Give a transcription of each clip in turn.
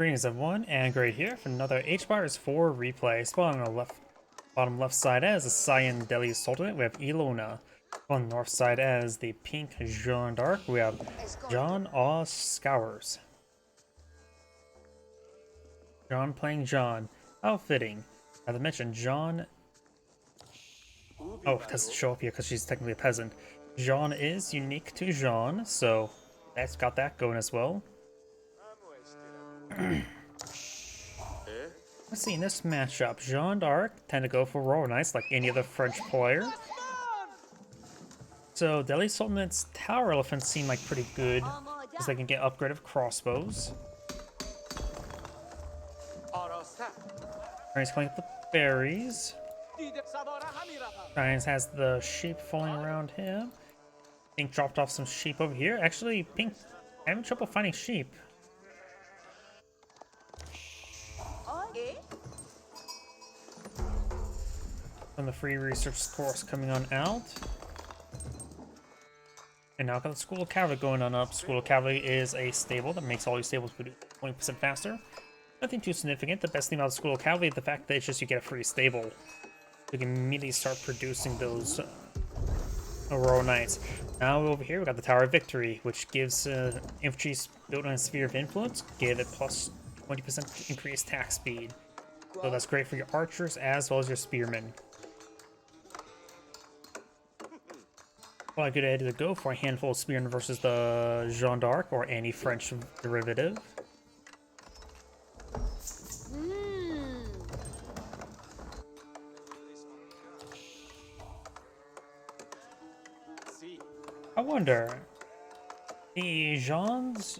Greetings everyone, and Great here for another H-Bars 4 replay. Spawn on the bottom left side as the Cyan Delhi Sultanate, we have Elyona. On the north side as the pink Jeanne d'Arc, we have Jeanne Scours. Jeanne playing Jeanne. How fitting. As I mentioned, Jeanne... Oh, it doesn't show up here because she's technically a peasant. Jeanne is unique to Jeanne, so that's got that going as well. Let's see, in this matchup, Jeanne d'Arc tend to go for Royal Knights like any other French player. So Delhi Sultanate's Tower Elephants seem like pretty good, because they can get upgraded crossbows. He's playing with the berries. Giants has the sheep falling around him. Pink dropped off some sheep over here. Actually, Pink having trouble finding sheep. From the free research course coming on out. And now got the School of Cavalry going on up. School of Cavalry is a stable that makes all your stables 20% faster. Nothing too significant. The best thing about the School of Cavalry is the fact that it's just you get a free stable. You can immediately start producing those Royal Knights. Now over here we got the Tower of Victory, which gives infantry built on a sphere of influence, give it plus 20% increased attack speed. So that's great for your archers as well as your spearmen. Probably a good idea to go for a handful of spearmen versus the Jeanne d'Arc or any French derivative. I wonder, the Jeanne's,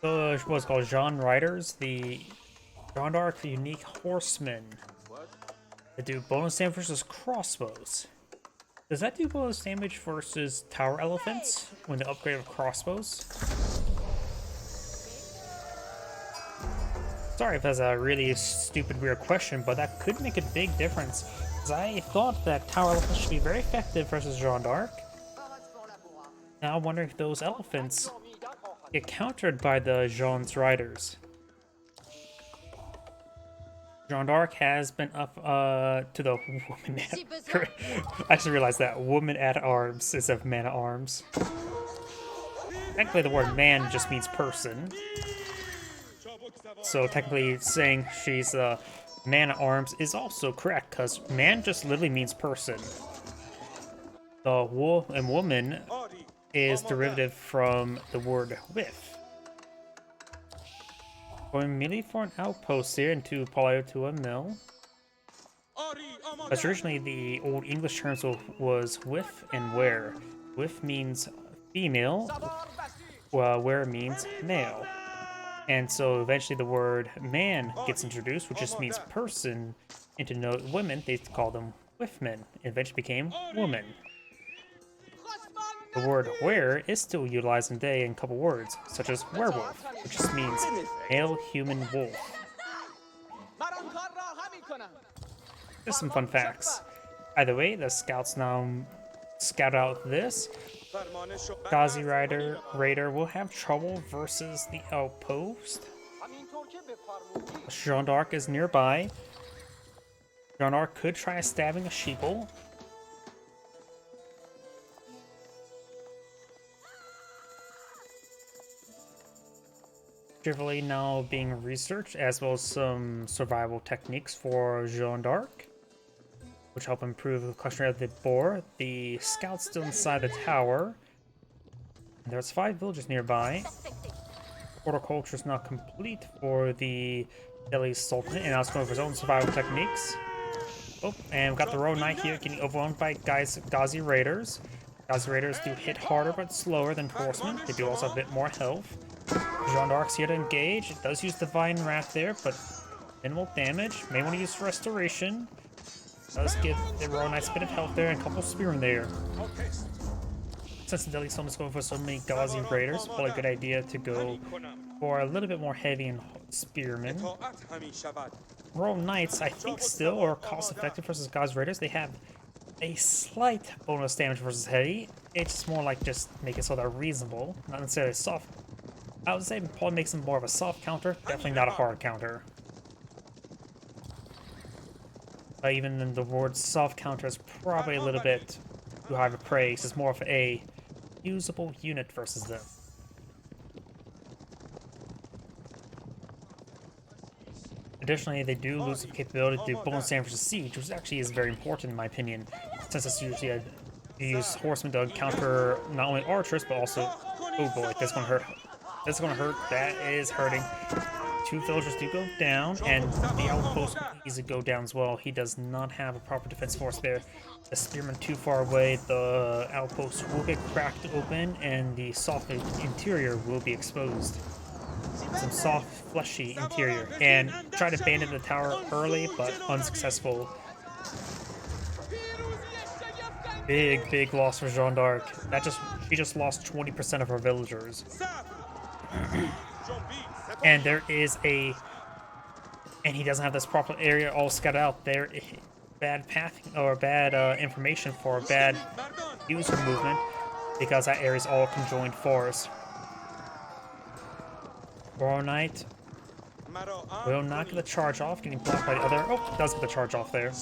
what's called Jeanne Riders, the Jeanne d'Arc, the unique horsemen that do bonus damage versus crossbows. Does that do bonus damage versus tower elephants when they upgrade with crossbows? Sorry if that's a really stupid, weird question, but that could make a big difference. Because I thought that tower elephants should be very effective versus Jeanne d'Arc. Now I'm wondering if those elephants get countered by the Jeanne's riders. Jeanne d'Arc has been up to the woman at... I actually realized that. Woman at arms instead of man at arms. Technically the word man just means person. So technically saying she's a man at arms is also correct, because man just literally means person. The woman is derivative from the word with. Going immediately for an outpost here into Polio to a mill. But originally the old English terms was with and where. With means female, while where means male. And so eventually the word man gets introduced, which just means person, and to note women, they call them withmen. It eventually became woman. The word were is still utilized today in a couple words, such as werewolf, which just means male human wolf. Just some fun facts. Either way, the scouts now scout out this. Ghazi Raider will have trouble versus the outpost. Jeanne d'Arc is nearby. Jeanne d'Arc could try stabbing a sheeple. Chivalry now being researched, as well as some survival techniques for Jeanne d'Arc, which help improve the cluster of the boar. The scouts still inside the tower. And there's 5 villagers nearby. Horticulture is not complete for the Delhi Sultanate, and now it's going for his own survival techniques. Oh, and we've got the Royal Knight here getting overwhelmed by Ghazi Raiders. Ghazi Raiders do hit harder but slower than horsemen. They do also have a bit more health. Jeanne d'Arc's here to engage. It does use Divine Wrath there, but minimal damage. May want to use Restoration. Does give the Royal Knights a bit of health there and a couple spearmen there. Since the Delhi Sultan is going for so many Ghazi Raiders, probably a good idea to go for a little bit more heavy and spearmen. Royal Knights, I think, still are cost effective versus Ghazi Raiders. They have a slight bonus damage versus heavy. It's more like just make it so they're reasonable, not necessarily soft. I would say probably makes him more of a soft counter, definitely not a hard counter. Even then, the word soft counter is probably a little bit too high of a praise. It's more of a usable unit versus them. Additionally, they do lose the capability to do bonus damage to siege, which actually is very important in my opinion, since it's usually you use horsemen to counter not only archers but also, oh boy, that's gonna hurt. That's gonna hurt. That is hurting. 2 villagers do go down, and the outpost will easily go down as well. He does not have a proper defense force there. The spearmen too far away, the outpost will get cracked open, and the soft interior will be exposed. Some soft, fleshy interior. And try to abandon the tower early, but unsuccessful. Big loss for Jeanne d'Arc. She just lost 20% of her villagers. And there is and he doesn't have this proper area all scattered out. There, bad path or bad information for bad user movement because that area is all conjoined forest. Royal Knight will not get the charge off, getting blocked by the other. Oh, does get the charge off there.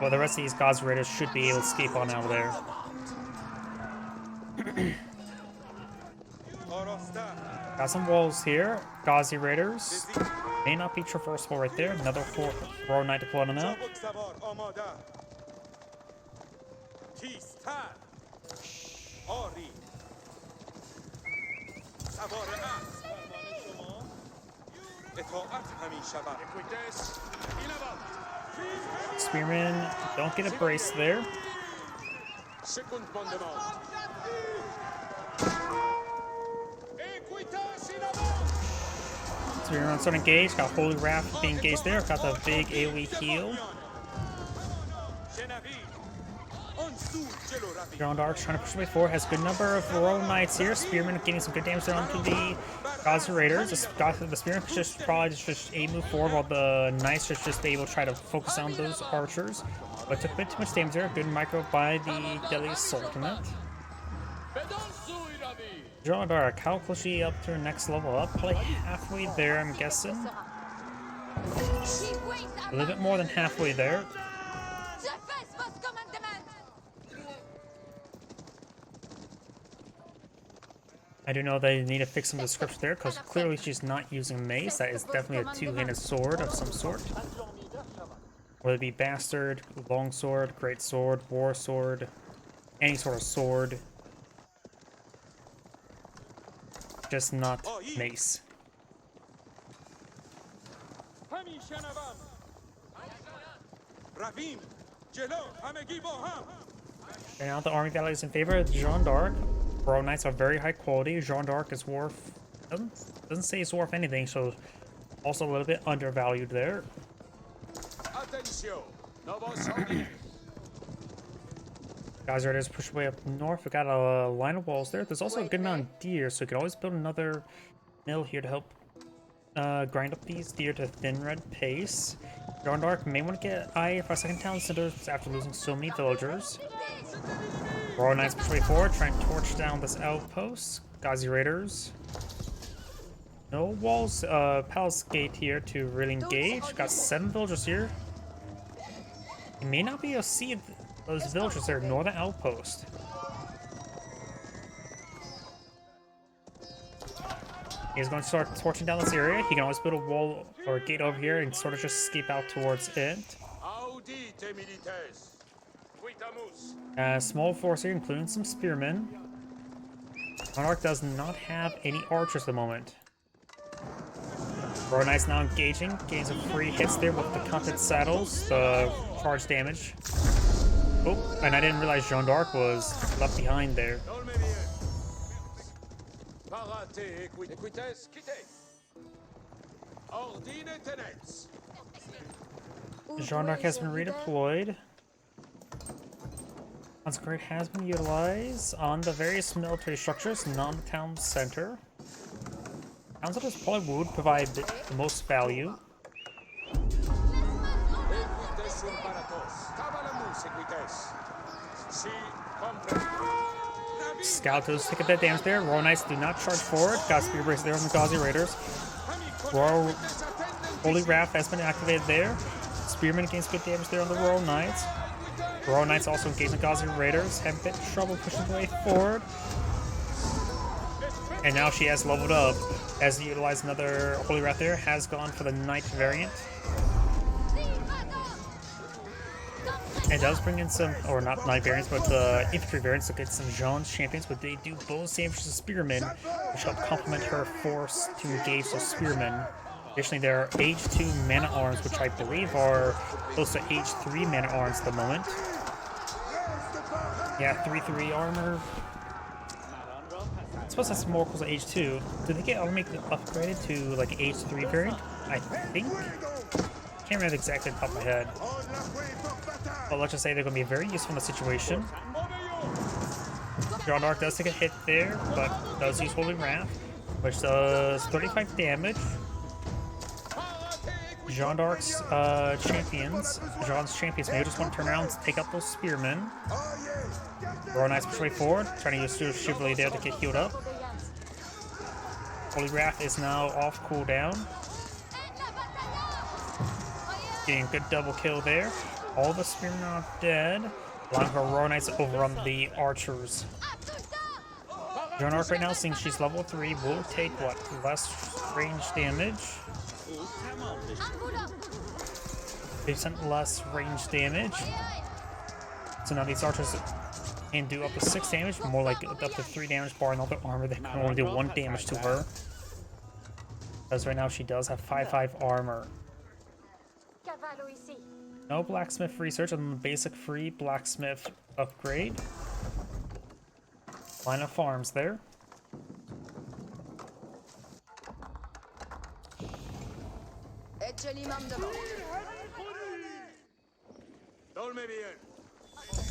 Well, the rest of these Gazi Raiders should be able to escape on out of there. Got some walls here. Gazi Raiders may not be traversable right there. Another Royal Knight to pull them out. Spearmen don't get a brace there. Spearmen starting to engage. Got Holy Wrath being engaged there. Got the big AoE heal. Jeanne d'Arc trying to push away forward. Has a good number of Royal Knights here. Spearmen getting some good damage there onto the Gazi Raiders. The Spearmen just probably just a move forward while the Knights are just able to try to focus on those archers. But took a bit too much damage there. Good micro by the Delhi Sultanate. Jeanne d'Arc, how close is she up to her next level up? Probably halfway there, I'm guessing. A little bit more than halfway there. I do know they need to fix some of the scripts there, because clearly she's not using mace. That is definitely a two-handed sword of some sort. Whether it be bastard, longsword, great sword, war sword, any sort of sword. Just not mace. And now the army value is in favor of Jeanne d'Arc. Royal Knights are very high quality. Jeanne d'Arc is worth doesn't say it's worth anything, so also a little bit undervalued there. Guys, ready to push way up north. We got a line of walls there. There's also a good amount of deer, so we could always build another mill here to help grind up these deer to thin red pace. Jeanne d'Arc may want to get eye for a second town center after losing so many villagers. Royal Knights push way forward, trying to torch down this outpost. Gazi Raiders. No walls, Palace Gate here to really engage. Got 7 villagers here. You may not be able to see those villagers there, nor the outpost. He's going to start torching down this area. He can always build a wall or a gate over here and sort of just escape out towards it. Small force here, including some spearmen. Monarch does not have any archers at the moment. Royal Knights now engaging, getting some free hits there with the counted saddles, the charge damage. Oh, and I didn't realize Jeanne d'Arc was left behind there. Jeanne d'Arc has been redeployed. Consecrate has been utilized on the various military structures, not the town center. Town centers probably would provide the most value. Scout does take a bit of damage there. Royal Knights do not charge forward. Got Spear Brace there on the Gauzy Raiders. Royal Holy Wrath has been activated there. Spearman gains good damage there on the Royal Knights. Royal Knights also engage the Gauzy Raiders. Have a bit of trouble pushing the way forward. And now she has leveled up. Has utilized another Holy Wrath there. Has gone for the Knight variant. It does bring in some, or not Knight variants, but infantry variants to get some Jeanne's champions, but they do bonus damage to Spearmen, which help complement her force to engage those Spearmen. Additionally, there are Age 2 Man-at-Arms, which I believe are close to Age 3 Man-at-Arms at the moment. Yeah, 3/3 armor. I suppose that's more close to Age 2. Did they get automatically upgraded to like Age 3 variant? I think. Can't remember exactly off the top of my head. But let's just say they're going to be very useful in the situation. Jeanne d'Arc does take a hit there, but does use Holy Wrath, which does 35 damage. Jeanne d'Arc's champions may just want to turn around and take out those spearmen. Royal Knights push way forward, trying to use Chivalry there to get healed up. Holy Wrath is now off cooldown. Getting a good double kill there. All the spearmen are dead, allowing her Royal Knights to overrun the archers. Jeanne d'Arc right now, seeing she's level 3, will take what? Less range damage. 50% less range damage. So now these archers can do up to 6 damage, more like up to 3 damage bar and all their armor. They can only do 1 damage to her. Because right now she does have 5/5 armor. No blacksmith research on the basic free blacksmith upgrade. Line of farms there.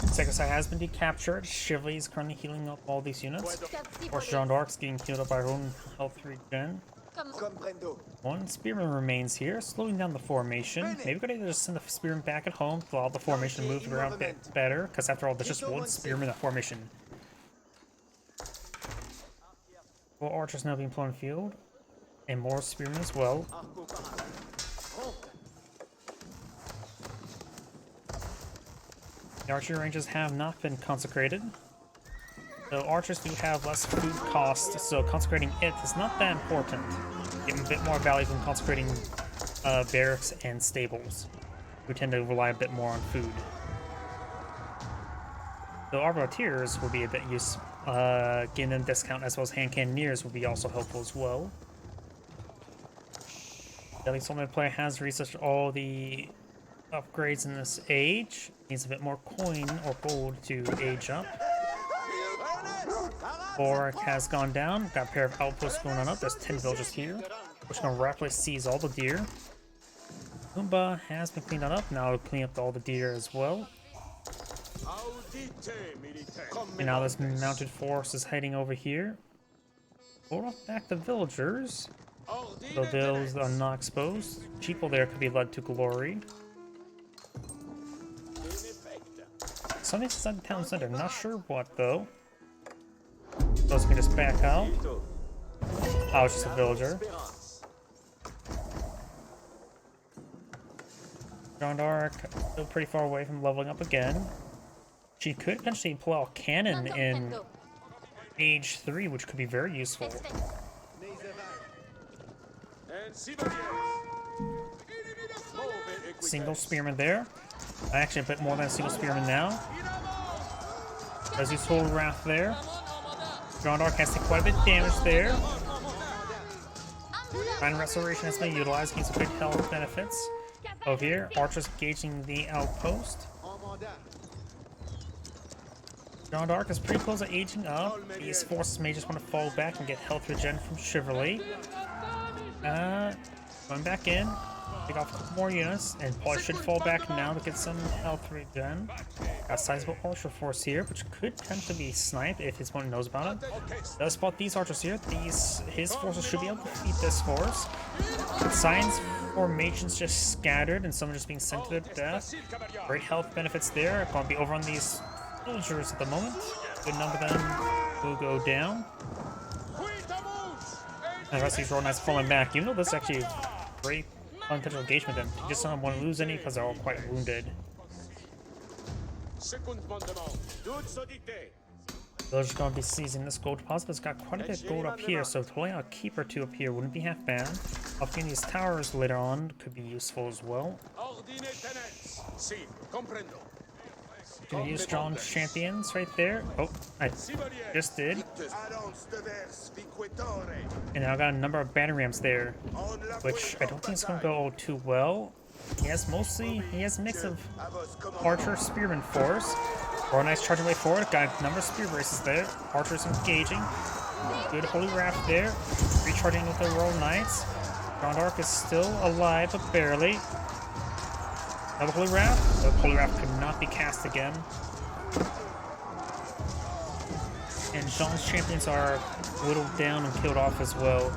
Second side has been decaptured. Chivalry is currently healing up all these units. Of course, Jeanne d'Arc's getting healed up by her own health regen. One spearman remains here, slowing down the formation. Maybe we could either just send the spearman back at home to allow the formation to move around a bit better, because after all, there's just one spearman in that formation. Well, archers now being put on field, and more spearmen as well. The archery ranges have not been consecrated. So archers do have less food cost, so consecrating it is not that important. Give them a bit more value than consecrating barracks and stables, who tend to rely a bit more on food. The arbaletiers will be a bit useful. Getting them discount as well as hand cannoneers will be also helpful as well. The Sultanate player has researched all the upgrades in this age. Needs a bit more coin or gold to age up. Borak has gone down. Got a pair of outposts going on up. There's 10 villagers here, which can rapidly seize all the deer. Umba has been cleaned up. Now we'll clean up all the deer as well. And now this mounted force is heading over here. Hold off back the villagers. So those are not exposed. People there could be led to glory. Something's inside the town center. Not sure what though. Those can just back out. Oh, it's just a villager. Jeanne d'Arc still pretty far away from leveling up again. She could potentially pull out a cannon in Age 3, which could be very useful. Single spearman there. Actually, a bit more than a single spearman now. Does use Holy Wrath there. Jeanne d'Arc has taken quite a bit of damage there. Divine Restoration has been utilized, getting some good health benefits. Over here, archers engaging the outpost. Jeanne d'Arc is pretty close to aging up. These forces may just want to fall back and get health regen from Chivalry. Going back in. Take off a couple more units, and probably should fall back now to get some health regen. Got a sizable archer force here, which could potentially be sniped if his opponent knows about it. Does spot these archers here. His forces should be able to defeat this force. Signs formations just scattered, and some are just being sent to their death. Great health benefits there. Going to be over on these villagers at the moment. Good number of them. will go down. And the rest of these roll knights falling back. Even though this is actually a great unintentional engagement with them, you just don't want to lose any because they're all quite wounded. Villagers are going to be seizing this gold deposit. It's got quite a bit of gold up here, so pulling out a keep or two up here wouldn't be half bad. Upgrading these towers later on could be useful as well. Gonna use Jeanne's champions right there. Oh, I just did. And now I got a number of battery rams there, which I don't think is gonna go too well. He has a mix of archer, spearman force. Or a nice charging way forward. Got a number of spear braces there. Archers engaging. Good holy raft there. Recharging with the royal knights. Jeanne d'Arc is still alive, but barely. Another holy raft. The holy raft could not be cast again. And Jeanne's champions are whittled down and killed off as well.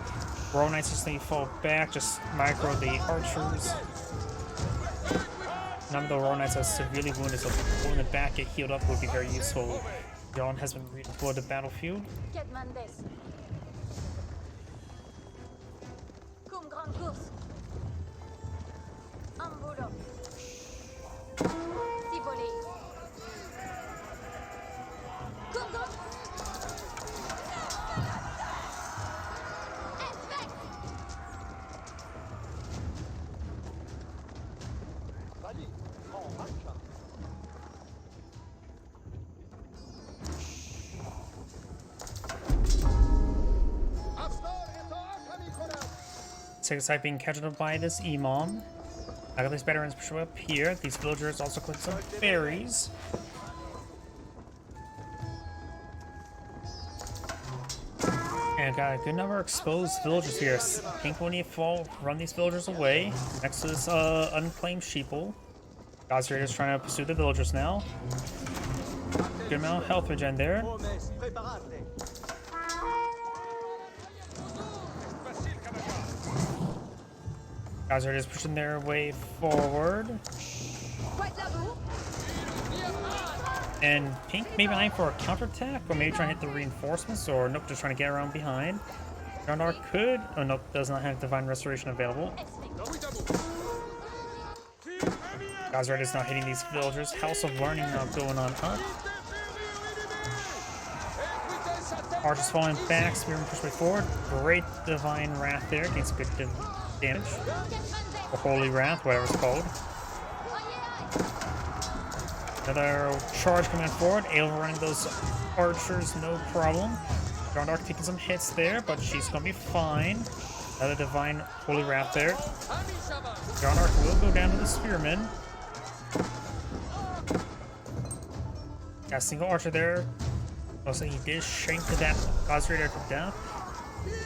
Royal knights just need to fall back. Just micro the archers. None of the Royal Knights are severely wounded, so pulling it back, get healed up would be very useful. Jeanne has been redeployed to the battlefield. Second side being captured up by this Imam. I got these veterans push up here. These villagers also collect some berries. And got a good number of exposed villagers here. Pink will need to fall, run these villagers away. Next to this unclaimed sheeple. God's is trying to pursue the villagers now. Good amount of health regen there. Guys are just pushing their way forward. And Pink maybe eyeing for a counterattack, or maybe trying to hit the reinforcements, or nope, just trying to get around behind. Jeanne d'Arc could, oh nope, does not have Divine Restoration available. Guys are just not hitting these villagers. House of Learning now going on up. Archers falling back, Spearman push way forward. Great Divine Wrath there, gains good damage. Or Holy Wrath, whatever it's called. Another charge coming forward. Aelva running those archers, no problem. Jeanne d'Arc taking some hits there, but she's gonna be fine. Another Divine Holy Wrath there. Jeanne d'Arc will go down to the Spearman. Got a single archer there. Also, he did shank to that Gosrider to death.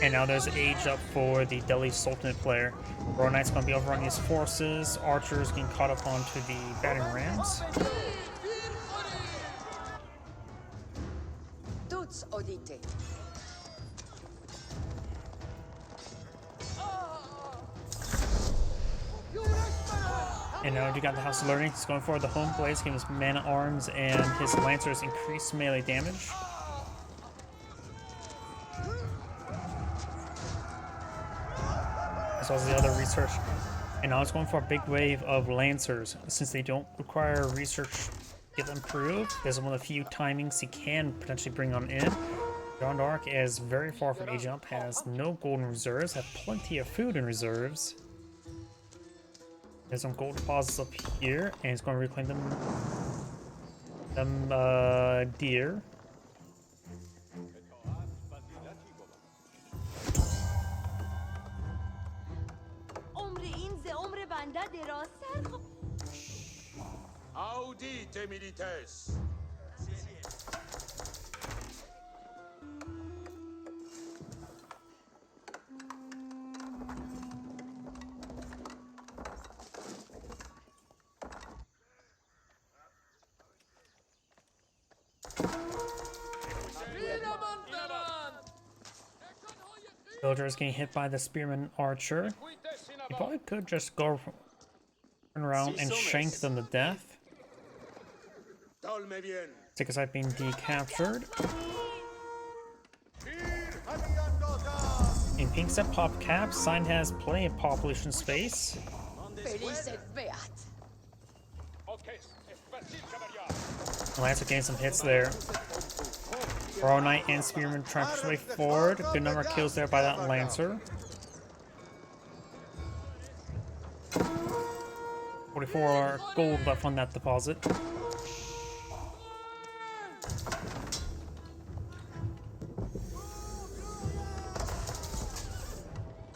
And now there's age up for the Delhi Sultanate player. Royal Knight's gonna be overrunning his forces. Archers getting caught up onto the battering rams. And now you got the House of Learning. He's going for the Home Blaze, giving his mana arms and his lancers increased melee damage. As well as the other research. And now it's going for a big wave of lancers. Since they don't require research to get them improved, there's one of the few timings he can potentially bring on in. Jeanne d'Arc is very far from age up, has no golden reserves, have plenty of food in reserves. There's some gold deposits up here, and he's going to reclaim them deer. Audite milites. Villagers getting hit by the Spearman Archer. He probably could just go turn around and shank them to death. Take a side being decaptured. Pink's at pop cap. Sign has plenty of population space. Lancer getting some hits there. Royal Knight and Spearman trying to push way forward. Good number of kills there by that Lancer. 44 gold left on that deposit.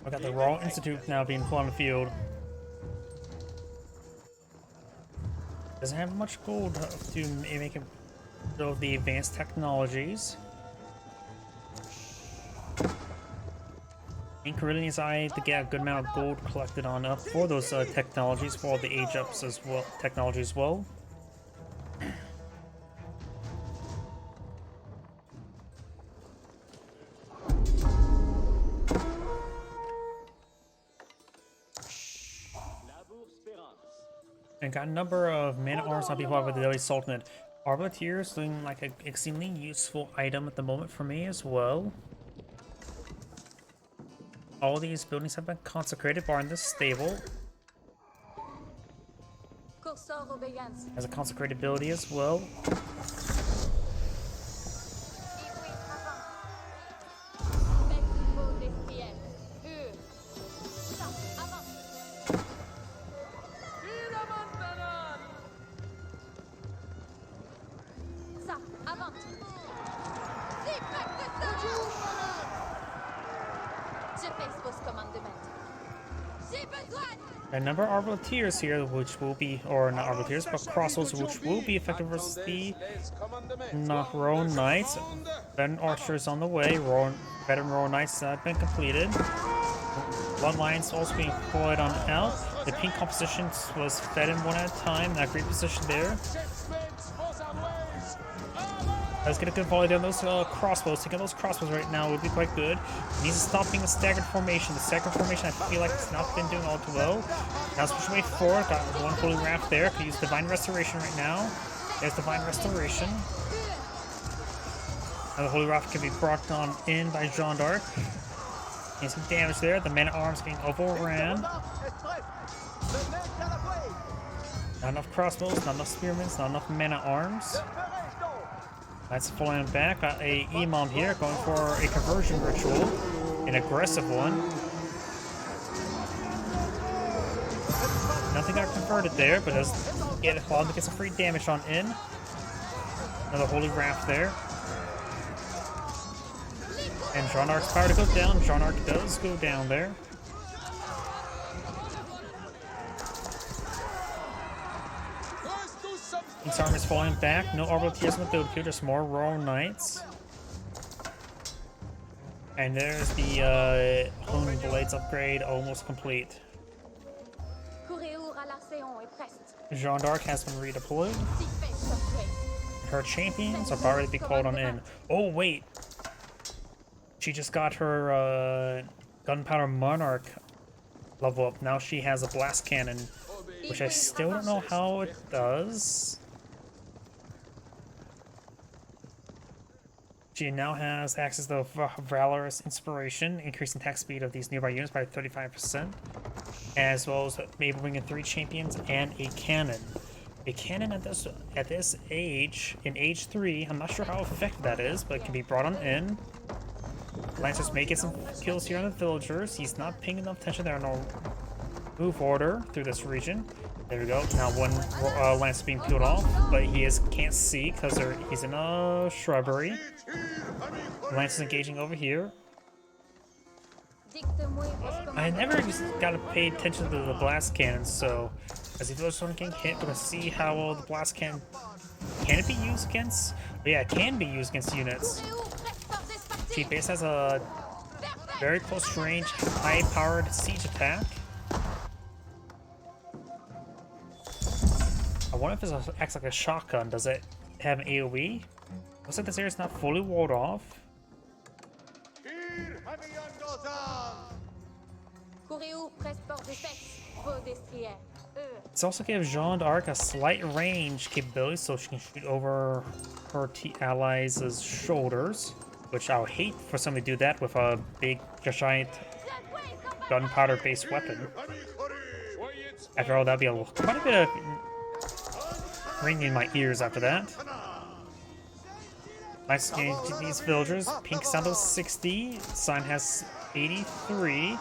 I got the Royal Institute now being put on the field. Doesn't have much gold to make it of the advanced technologies. Ink really needs to get a good amount of gold collected on up for those technologies, for all the age ups as well, technology as well. And got a number of man-at-arms on behalf of the Daily Sultanate. Arbaleteers doing like an extremely useful item at the moment for me as well. All these buildings have been consecrated, barring this stable. Has a consecrated ability as well. A number of Arbaleteers here, which will be, or not Arbaleteers, but crossbows, which will be effective versus the Royal Knights. Veteran Archers on the way. Veteran Royal Knights have been completed. Bloodlines also being deployed on out. The pink composition was fed in one at a time. That great position there. Let's get a good volley down those crossbows. Taking those crossbows right now would be quite good. Needs to stop being a staggered formation. The staggered formation I feel like it's not been doing all too well. Now switch way forward. Got one holy raft there. Could use Divine Restoration right now. There's Divine Restoration. Now the holy raft can be brought on in by Jeanne d'Arc. Getting some damage there. The man-at-arms being overran. Not enough crossbows, not enough spearmen, not enough man-at-arms. That's falling back. Got a Imam here going for a conversion ritual. An aggressive one. Nothing got converted there, but does get allowed to get some free damage on in. Another holy raft there. And Jeanne d'Arc's power to go down. Jeanne d'Arc does go down there. Pink's army is falling back. No Arbaleteers in the build queue, just more Royal Knights. And there's the Hone Blades upgrade almost complete. Jeanne d'Arc has been redeployed. Her champions are about to be called on in. Oh wait! She just got her Gunpowder Monarch level up. Now she has a blast cannon, which I still don't know how it does. She now has access to Valorous Inspiration, increasing attack speed of these nearby units by 35%, as well as maybe bringing 3 champions and a cannon. A cannon at this age, in age 3, I'm not sure how effective that is, but it can be brought on in. Lancers may get some kills here on the villagers. He's not paying enough attention. There are no move order through this region. There we go. Now one Lance being peeled off, but he can't see because he's in a shrubbery. Lance is engaging over here. I never got to pay attention to the blast cannons, so as if there's someone getting hit, we're gonna see how well the blast cannon can it be used against? But yeah, it can be used against units. She base has a very close range, high-powered siege attack. I wonder if it acts like a shotgun. Does it have an AoE? Looks like this area's not fully walled off. This also gives Jeanne d'Arc a slight range capability, so she can shoot over her allies' shoulders. which I would hate for somebody to do that with a big, giant gunpowder-based weapon. After all, that'd be quite a bit of ringing in my ears after that. Nice game to these villagers. Pink sound of 60. Sign has 83.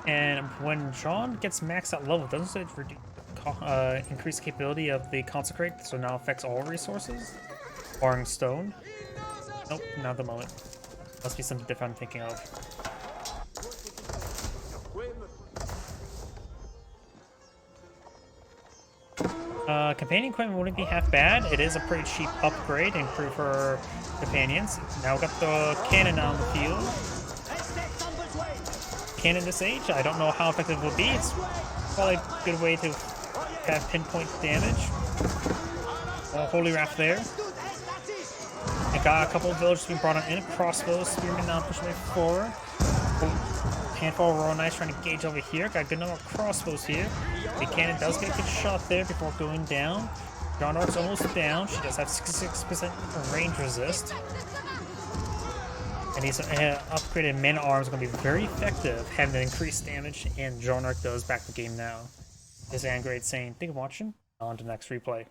And when Jeanne gets maxed out level, doesn't it increase capability of the consecrate, so now affects all resources? Barring stone? Nope, not at the moment. Must be something different I'm thinking of. Companion equipment wouldn't be half bad. It is a pretty cheap upgrade to improve her companions. Now we've got the cannon on the field. Cannon this age, I don't know how effective it will be. It's probably a good way to have pinpoint damage. Holy Wrath there. I got a couple of villagers being brought on in. Crossbows, spearmen now pushing way forward. Handful of Royal Knights trying to engage over here. Got a good number of crossbows here. The cannon does get a good shot there before going down. Jeanne d'Arc's almost down. She does have 66% range resist. And these upgraded men arms are going to be very effective, having the increased damage, and Jeanne d'Arc does back the game now. This is Angrade saying, thank you for watching. On to the next replay.